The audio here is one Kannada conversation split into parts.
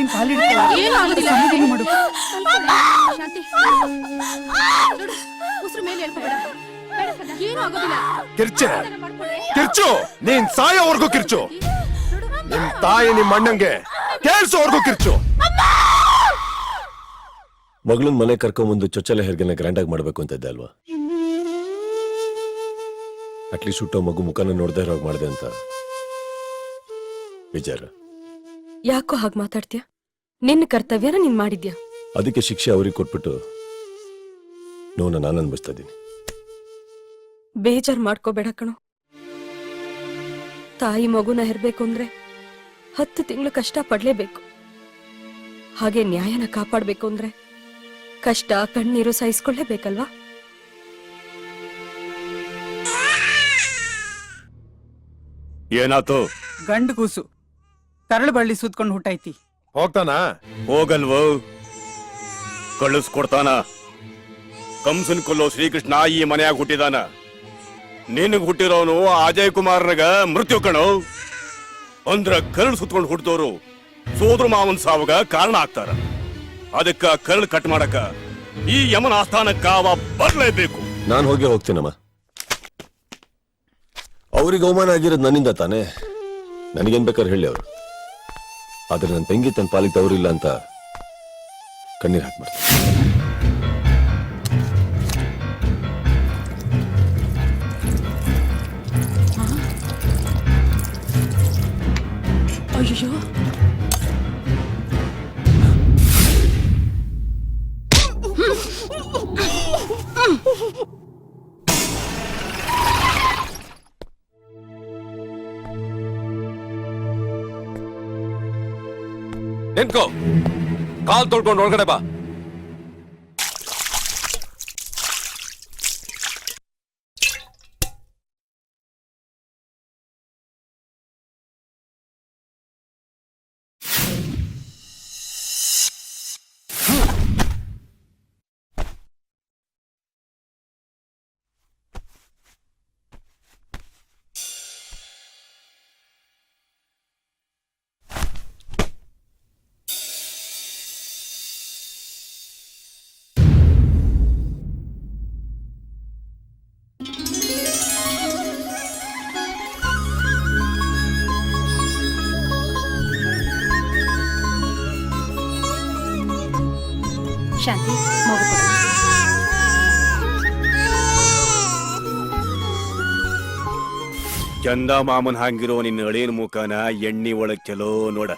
ಶಾಂತಿನ ಕಾಲಿಡ್ತಾಳ. ಏನು ಆಗೋದಿಲ್ಲ. ಸಮಾಧಾನ ಮಾಡು. ಶಾಂತಿ ನೋಡು, ಉಸಿರು ಮೇಲೆ ಹೇಳ್ಕೋಬೇಡ. ಏನು ಆಗೋದಿಲ್ಲ. ಕಿರ್ಚು ನೀನ್ ಸಾಯೋವರೆಗೂ ಕಿರ್ಚು. ನಿಮ್ ತಾಯಿ ನಿಮ್ ಅಣ್ಣಂಗೆ ಕೇಳಿಸೋವರೆಗೂ ಕಿರ್ಚು. ಮಗಳನ್ ಮನೆ ಕರ್ಕೊಂಬಂದು ಚೊಚ್ಚಲ ಹೆರ್ಗೆನ ಗ್ರ್ಯಾಂಡ್ ಆಗಿ ಮಾಡ್ಬೇಕು ಅಂತ ಇದ್ದೆ ಅಲ್ವಾ? ಅಟ್ಲೀಸ್ಟ್ ಹುಟ್ಟೋ ಮಗು ಮುಖನ ನೋಡ್ದೆ ಇರೋಗ್ ಮಾಡಿದೆ ಅಂತ ವಿಚಾರ. ಯಾಕೋ ಹಾಗೆ ಮಾತಾಡ್ತೀಯ? ನಿನ್ನ ಕರ್ತವ್ಯನ ನೀನ್ ಮಾಡಿದ್ಯಾ. ಅದಕ್ಕೆ ಶಿಕ್ಷೆ ಅವ್ರಿಗೆ ಕೊಟ್ಬಿಟ್ಟು ನೋವನ್ನ ನಾನು ಅನ್ಭವಿಸ್ತಾ ಇದ್ದೀನಿ. ಬೇಜಾರ್ ಮಾಡ್ಕೋಬೇಡ ಕಣೋ. ತಾಯಿ ಮಗುನ ಹೆರ್ಬೇಕು ಅಂದ್ರೆ 10 ತಿಂಗಳು ಕಷ್ಟ ಪಡ್ಲೇಬೇಕು. ಹಾಗೆ ನ್ಯಾಯನ ಕಾಪಾಡ್ಬೇಕು ಅಂದ್ರೆ ಕಷ್ಟ ಕಣ್ಣೀರು ಸಹಿಸ್ಕೊಳ್ಳೇಬೇಕಲ್ವಾ? ಏನಾತು? ಗಂಡು ಕೂಸು ಕರಳು ಬಳ್ಳಿ ಸುತ್ಕೊಂಡು ಹುಟ್ಟೈತಿ. ಹೋಗ್ತಾನ? ಹೋಗಲ್ವೋ, ಕಳಿಸ್ಕೊಡ್ತಾನ. ಕಂಸನ್ ಕೊಲ್ಲೋ ಶ್ರೀಕೃಷ್ಣ ಈ ಮನೆಯಾಗ ಹುಟ್ಟಿದಾನ. ನಿನಗ್ ಹುಟ್ಟಿರೋನು ಅಜಯ್ ಕುಮಾರ್ನಾಗ ಮೃತ್ಯು ಕಣೋ. ಅಂದ್ರ ಕರಳು ಸುತ್ಕೊಂಡು ಹುಟ್ಟಿದವರು ಸೋದ್ರ ಮಾವನ್ ಸಾವಗ ಕಾರಣ ಆಗ್ತಾರ. ಅದಕ್ಕ ಕರಳು ಕಟ್ ಮಾಡಕ ಈ ಯಮನ ಆಸ್ಥಾನಕ್ಕ ಅವ ಬರ್ಲೇಬೇಕು. ನಾನು ಹೋಗ್ತೀನಮ್ಮ. ಅವ್ರಿಗೆ ಅವಮಾನ ಆಗಿರೋದು ನನ್ನಿಂದ ತಾನೇ. ನನಗೇನ್ ಬೇಕಾದ್ರೆ ಹೇಳಿ ಅವರು. ಆದ್ರೆ ನನ್ನ ತಂಗಿ ತನ್ನ ಪಾಲಿಗೆ ತವರಿಲ್ಲ ಅಂತ ಕಣ್ಣೀರ್ ಹಾಕ್ಬಾರ್ದು. ಅಯ್ಯೋ, ನಿಂತ್ಕೋ, ಕಾಲ್ ತೊಳ್ಕೊಂಡು ಒಳಗಡೆ ಬಾ. ಶಾಂತಿ, ಮಗು ಕೊಡು. ಚಂದ ಮಾಮನ್ ಹಂಗಿರೋ ನಿನ್ನ ಅಳೇನ್ ಮುಖನ ಎಣ್ಣಿ ಒಳಗ್ ಚಲೋ ನೋಡ.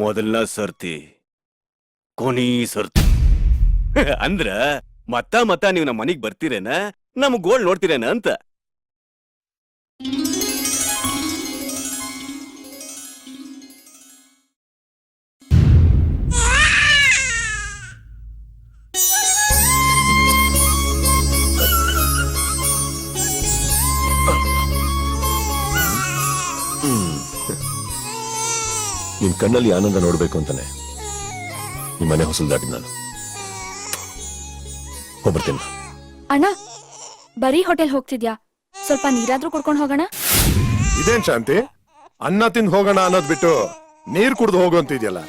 ಮೊದಲನ ಸರ್ತಿ ಕೊನಿ ಸರ್ತಿ ಅಂದ್ರ ಮತ್ತ ನೀವ್ ನಮ್ಮ ಮನಿಗ್ ಬರ್ತೀರೇನ, ನಮ್ ಗೋಳ್ ನೋಡ್ತೀರೇನ ಅಂತ. ನಿನ್ ಕಣ್ಣಲ್ಲಿ ಆನಂದ ನೋಡ್ಬೇಕು ಅಂತಾನೆ ನಿಮ್ ಮನೆ ಹೊಸಲ್ ದಾಟಿದ್ ನಾನು. ಹೋಗ್ಬರ್ತೀನಿ. ಅಣ್ಣ, ಬರೀ ಹೋಟೆಲ್ ಹೋಗ್ತಿದ್ಯಾ? ಸ್ವಲ್ಪ ನೀರಾದ್ರೂ ಕುಡ್ಕೊಂಡು ಹೋಗೋಣ. ಇದೇನ್ ಶಾಂತಿ, ಅನ್ನ ತಿಂದು ಹೋಗೋಣ ಅನ್ನೋದ್ ಬಿಟ್ಟು ನೀರ್ ಕುಡ್ದು ಹೋಗುವಂತಿದ್ಯಲ್ಲ.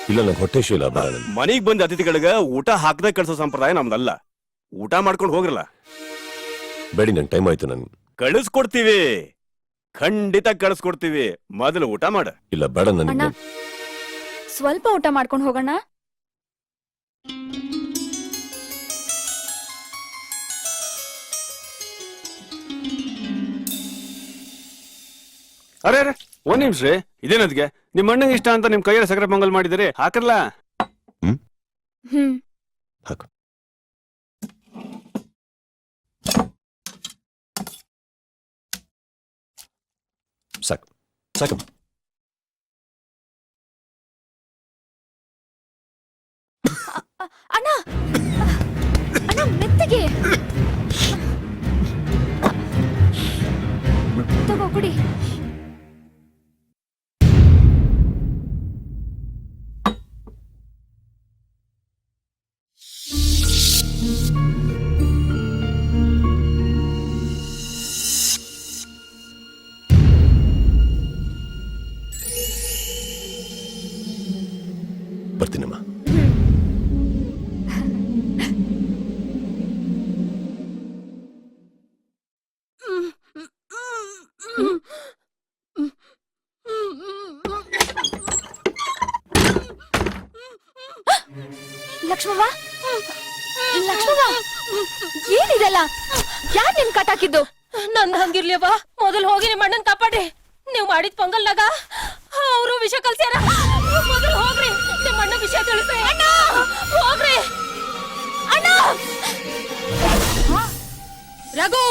ಇಲ್ಲ, ನಂಗೆ ಹೊಟ್ಟೆ ಶೀಲ ಬರ. ಮನಿಗ್ ಬಂದ ಅತಿಥಿಗಳಿಗೆ ಊಟ ಹಾಕದೆ ಕಳ್ಸೋ ಸಂಪ್ರದಾಯ ನಮ್ದಲ್ಲ. ಊಟ ಮಾಡ್ಕೊಂಡು ಹೋಗ್ರಲ್ಲ. ಬೇಡಿ, ನಂಗೆ ಟೈಮ್ ಆಯ್ತು. ನನ್ ಕಳಿಸ್ಕೊಡ್ತೀವಿ, ಖಂಡಿತ ಕಳಿಸ್ಕೊಡ್ತೀವಿ. ಮೊದಲು ಊಟ ಮಾಡ. ಇಲ್ಲ ಬೇಡ, ಅಣ್ಣ, ನನಗೆ ಸ್ವಲ್ಪ ಊಟ ಮಾಡ್ಕೊಂಡು ಹೋಗೋಣ. ಅರೆ ಅರೆ, ಒಂದ್ ನಿಮಿಷ ರೀ. ಇದೇನದ್ಗೆ ನಿಮ್ ಅಣ್ಣಂಗೆ ಇಷ್ಟ ಅಂತ ನಿಮ್ ಕೈಯಲ್ಲಿ ಸಕ್ಕರೆ ಪೊಂಗಲ್ ಮಾಡಿದಿರಿ, ಹಾಕರ್ಲ? ಹಾಕು. ಸಾಕು ಸಾಕು. ಅಣ್ಣ, ಅಣ್ಣ, ಮೆತ್ತಗೆ ತಗೋ, ಕುಡಿ. ಬರ್ತೀನಮ್ಮ. ಲಕ್ಷ್ಮವ್ವ ಲಕ್ಷ್ಮವ್ವ ಏನಿದೆಲ್ಲ ಯಾರ್ ನಿನ್ ಕಟಾಕಿದ್ದು? ನಂದ್ ಹಂಗಿರ್ಲಿಯವ್ವ, ಮೊದಲ್ ಹೋಗಿ ನಿಮ್ಮ ಅಣ್ಣನ್ ಕಾಪಾಡಿ. ನೀವ್ ಮಾಡಿದ ಪೊಂಗಲ್ನಾಗ ಅವರು ವಿಷ ಕಲ್ಸ್ಯಾರ. ಮೊದಲ್ ಹೋಗ್ರಿ, ನಿಮ್ಮ ಅಣ್ಣ ವಿಷಯ ತಿಳಿಸ್ರಿ. ಅಣ್ಣ ಹೋಗ್ರಿ. ಅಣ್ಣ ರಘು,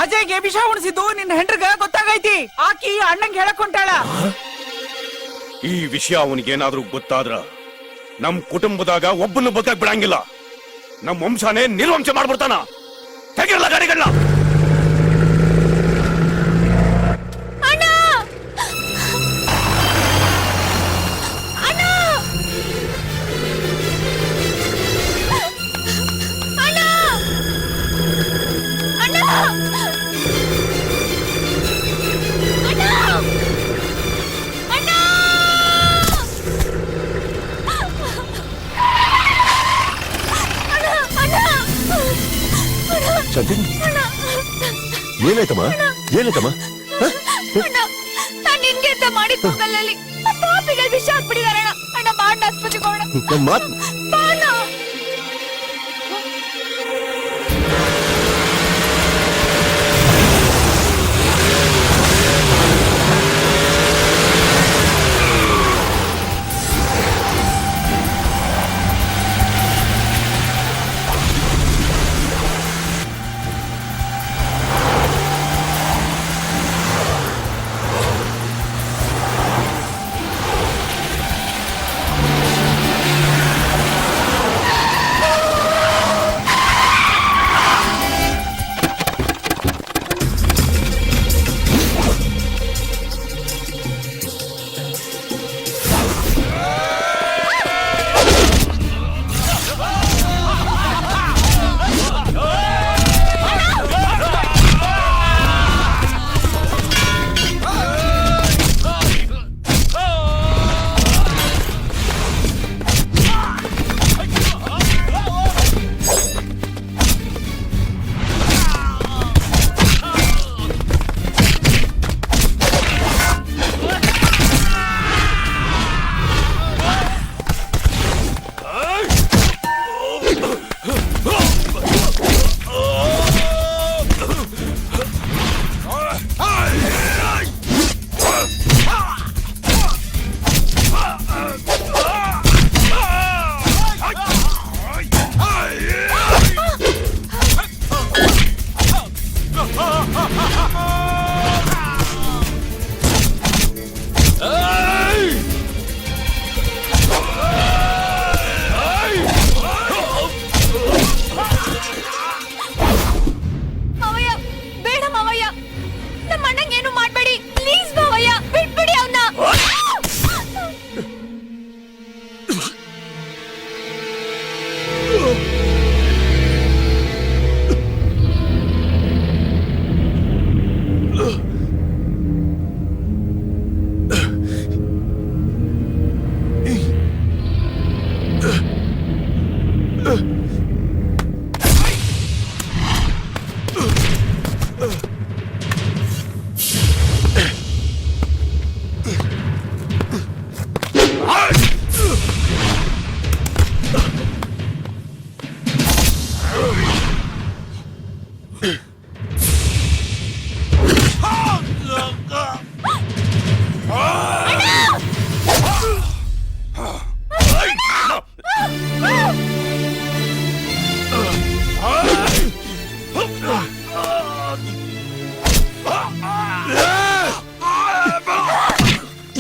ಅಜಯ್ಗೆ ವಿಷ ಉಣಿಸಿದ್ದು ನಿನ್ನ ಹೆಂಡ್ರಗ ಗೊತ್ತಾಗೈತಿ. ಆಕಿ ಅಣ್ಣಂಗ್ ಹೇಳಕ್ ಹೊಂಟಾಳ. ಈ ವಿಷಯ ಅವನಿಗೇನಾದ್ರೂ ಗೊತ್ತಾದ್ರ ನಮ್ ಕುಟುಂಬದಾಗ ಒಬ್ಬನ್ನು ಬದುಕಕ್ ಬಿಡಂಗಿಲ್ಲ. ನಮ್ ವಂಶನೇ ನಿರ್ವಂಶ ಮಾಡ್ಬಿಡ್ತಾನ. ತೆಗಿರಲ್ಲ ಗಾಡಿಗಳನ್ನ. ಅಣ್ಣ ಅಣ್ಣ ಅಣ್ಣ ಅಣ್ಣ ಅಣ್ಣ ಶಾಂತಿ, ಏನಾಯ್ತಮ್ಮ? ಏನಾಯ್ತಮ್ಮ? ನಾನ್ ನಿನ್ಗೆ ಅಂತ ಮಾಡಿದ ಪೊಂಗಲಲ್ಲಿ ಪಾಪಿಗಳು ವಿಷ ಹಾಕ್ಬಿಟ್ಟಿದಾರೆ ಅಣ್ಣ. ಅಣ್ಣ ಬಾಂಡ ಆಸ್ಪತ್ರೆಗೆ ಹೋಗೋಣ. ನನ್ ಮಾತ್ ಬಾಣ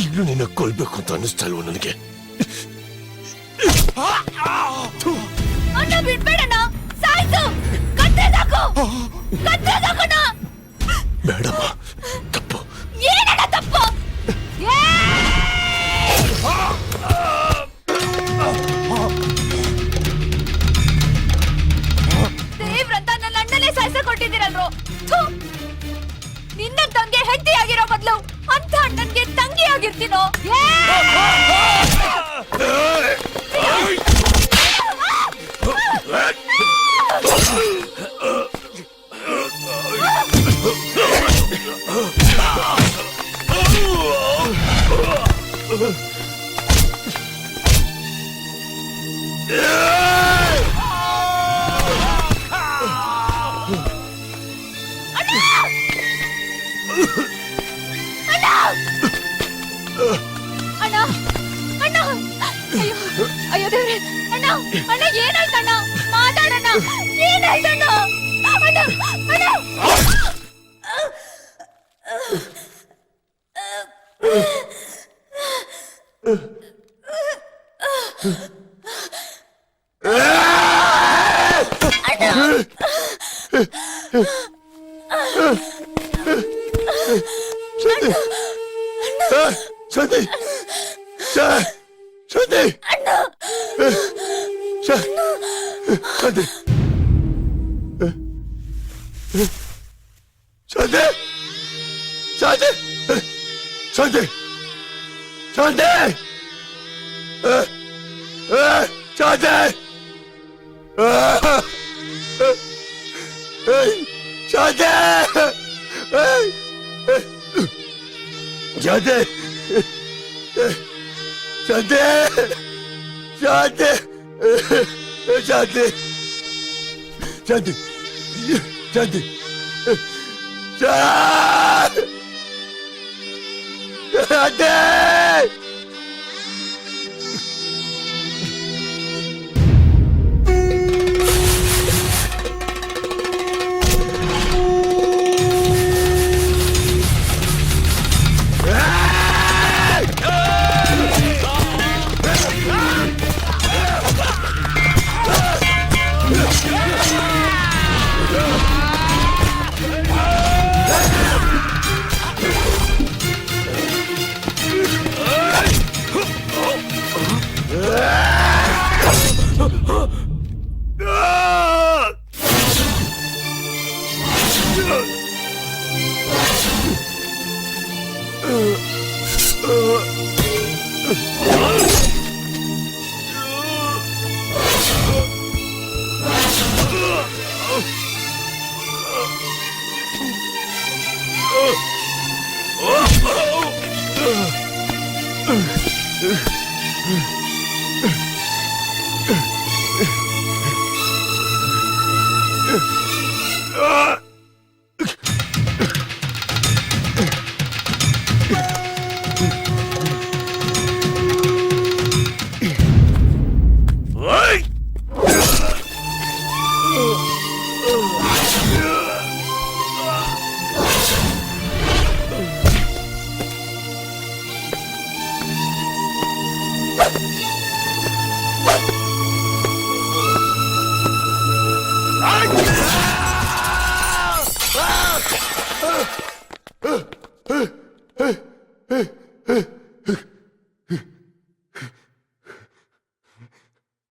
ಈಗಲೂ ನಿನ್ನ ಕೊಲ್ಬೇಕು ಅಂತ ಅನ್ನಿಸ್ತಾ ಇಲ್ವ ನನಗೆ? ಅಣ್ಣ ಬಿಡ್ಬೇಡಣ್ಣ, ಸಾಯ್ಸು, ಕತ್ತೇದಾಕು, ಕತ್ತೇದಾಕಣ್ಣ. ಬೇಡಮ್ಮ, ತಪ್ಪು. ಏನಣ್ಣ ತಪ್ಪು? ದೇವ್ರಂತ ನನ್ನ ಅಣ್ಣನೇ ಸಾಯ್ಸ ಕೊಟ್ಟಿದ್ದೀರಲ್ರು. ನಿನ್ನ ತಂಗೆ ಹೆಂಡತಿ ಆಗಿರೋ ಬದಲು ಅಂತ ಅಣ್ಣನ್ಗೆ ತಂಗಿ ಆಗಿರ್ತೀನೋ? ಅಣ್ಣ ಅಣ್ಣ ಅಯ್ಯೋ ಅಯ್ಯೋ ದೇವ್ರೆ ಅಣ್ಣ ಅಣ್ಣ ಏನಾಯ್ತಣ್ಣ ಮಾತಾಡಣ್ಣ ಏನಾಯ್ತಣ್ಣ ಅಣ್ಣ ಅಣ್ಣ ಶಾಂತಿ ಶಾಂತಿ ಶಾಂತಿ ಶಾಂತಿ ಶಾಂತಿ ಶಾಂತಿ ಶಾಂತಿ ಶಾಂತಿ ಶಾಂತಿ ಶಾಂತಿ ಶಾಂತಿ ಶಾಂತಿ ಶಾಂತಿ ಶಾಂತಿ ಶಾಂತಿ ಶಾಂತಿ